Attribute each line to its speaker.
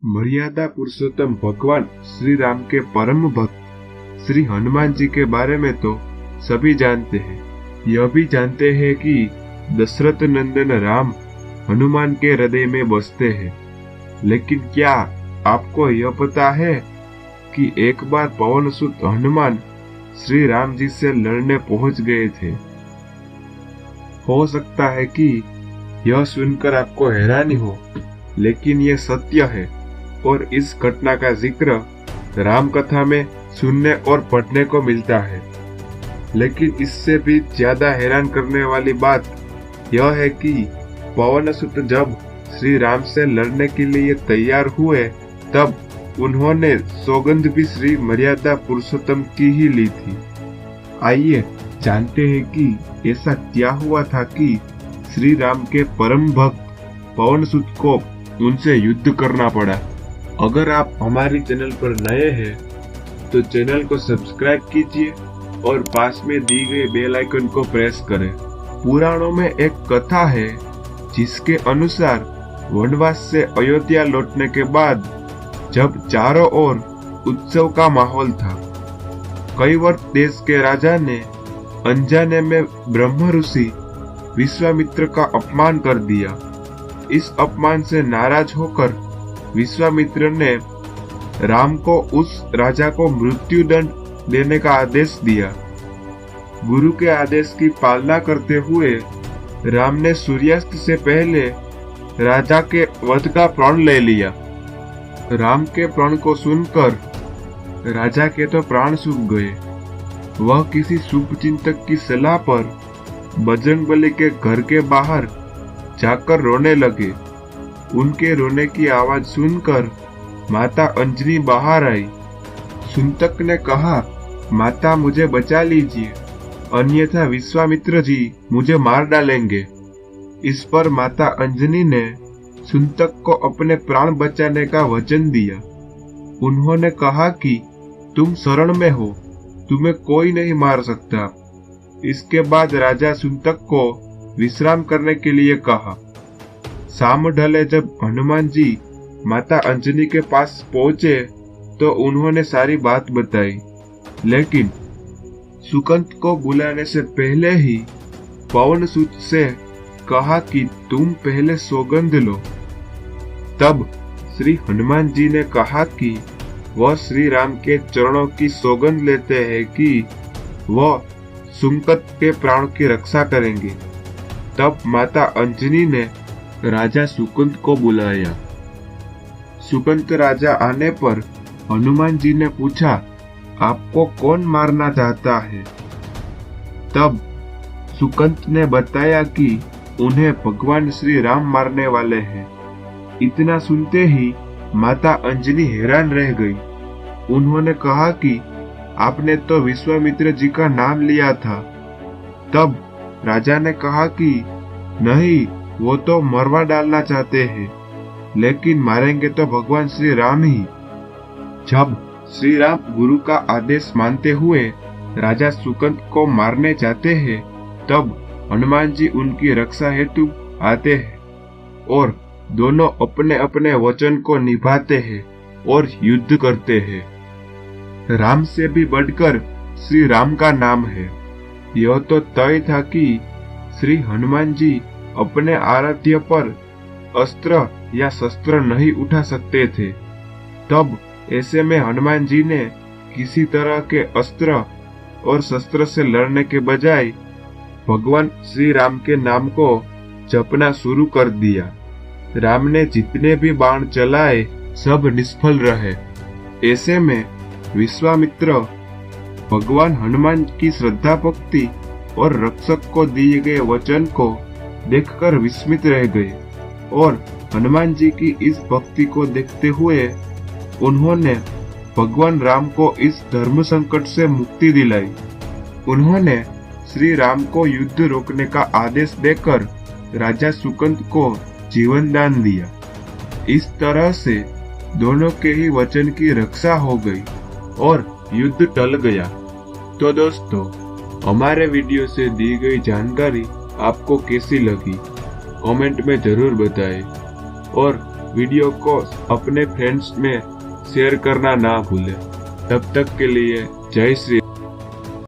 Speaker 1: मर्यादा पुरुषोत्तम भगवान श्री राम के परम भक्त श्री हनुमान जी के बारे में तो सभी जानते हैं। यह भी जानते हैं कि दशरथ नंदन राम हनुमान के हृदय में बसते हैं। लेकिन क्या आपको यह पता है कि एक बार पवन सुत हनुमान श्री राम जी से लड़ने पहुंच गए थे। हो सकता है कि यह सुनकर आपको हैरानी हो, लेकिन यह सत्य है और इस घटना का जिक्र राम कथा में सुनने और पढ़ने को मिलता है। लेकिन इससे भी ज्यादा हैरान करने वाली बात यह है कि पवन सुत जब श्री राम से लड़ने के लिए तैयार हुए तब उन्होंने सौगंध भी श्री मर्यादा पुरुषोत्तम की ही ली थी। आइए जानते हैं कि ऐसा क्या हुआ था कि श्री राम के परम भक्त पवन सुत को उनसे युद्ध करना पड़ा। अगर आप हमारी चैनल पर नए हैं तो चैनल को सब्सक्राइब कीजिए और पास में दी गई बेल आइकन को प्रेस करें। पुराणों में एक कथा है जिसके अनुसार वनवास से अयोध्या लौटने के बाद जब चारों ओर उत्सव का माहौल था, कई वर्ष देश के राजा ने अनजाने में ब्रह्म ऋषि विश्वामित्र का अपमान कर दिया। इस अपमान से नाराज होकर विश्वामित्र ने राम को उस राजा को मृत्यु दंड देने का आदेश दिया। गुरु के आदेश की पालना करते हुए राम ने सूर्यास्त से पहले राजा के वध का प्रण ले लिया। राम के प्रण को सुनकर राजा के तो प्राण सूख गए। वह किसी शुभ चिंतक की सलाह पर बजरंगबली के घर के बाहर जाकर रोने लगे। उनके रोने की आवाज सुनकर माता अंजनी बाहर आई। चिंतक ने कहा, माता मुझे बचा लीजिए, अन्यथा विश्वामित्र जी मुझे मार डालेंगे। इस पर माता अंजनी ने चिंतक को अपने प्राण बचाने का वचन दिया। उन्होंने कहा कि तुम शरण में हो, तुम्हें कोई नहीं मार सकता। इसके बाद राजा चिंतक को विश्राम करने के लिए कहा। शाम ढले जब हनुमान जी माता अंजनी के पास पहुंचे तो उन्होंने सारी बात बताई। लेकिन सुकंत को बुलाने से पहले ही पवन सुत से कहा कि तुम पहले सौगंध लो। तब श्री हनुमान जी ने कहा कि वह श्री राम के चरणों की सौगंध लेते हैं कि वह सुकंत के प्राण की रक्षा करेंगे। तब माता अंजनी ने राजा सुकंत को बुलाया। सुकंत राजा आने पर हनुमान जी ने पूछा, आपको कौन मारना चाहता है? तब सुकंत ने बताया कि उन्हें भगवान श्री राम मारने वाले हैं। इतना सुनते ही माता अंजनी हैरान रह गई। उन्होंने कहा कि आपने तो विश्वामित्र जी का नाम लिया था। तब राजा ने कहा कि नहीं, वो तो मरवा डालना चाहते हैं, लेकिन मारेंगे तो भगवान श्री राम ही। जब श्री राम गुरु का आदेश मानते हुए राजा सुकंत को मारने जाते हैं, तब हनुमान जी उनकी रक्षा हेतु आते हैं और दोनों अपने अपने वचन को निभाते हैं और युद्ध करते हैं। राम से भी बढ़कर श्री राम का नाम है। यह तो तय था कि श्री हनुमान जी अपने आराध्य पर अस्त्र या शस्त्र नहीं उठा सकते थे। तब ऐसे में हनुमान जी ने किसी तरह के अस्त्र और शस्त्र से लड़ने के बजाय भगवान श्री राम के नाम को जपना शुरू कर दिया। राम ने जितने भी बाण चलाए सब निष्फल रहे। ऐसे में विश्वामित्र भगवान हनुमान की श्रद्धा भक्ति और रक्षक को दिए गए वचन को देखकर विस्मित रह गए और हनुमान जी की इस भक्ति को देखते हुए उन्होंने भगवान राम को इस धर्म संकट से मुक्ति दिलाई। उन्होंने श्री राम को युद्ध रोकने का आदेश देकर राजा सुकंत को जीवन दान दिया। इस तरह से दोनों के ही वचन की रक्षा हो गई और युद्ध टल गया। तो दोस्तों, हमारे वीडियो से दी गई जानकारी आपको कैसी लगी कमेंट में जरूर बताएं और वीडियो को अपने फ्रेंड्स में शेयर करना ना भूलें। तब तक के लिए जय श्री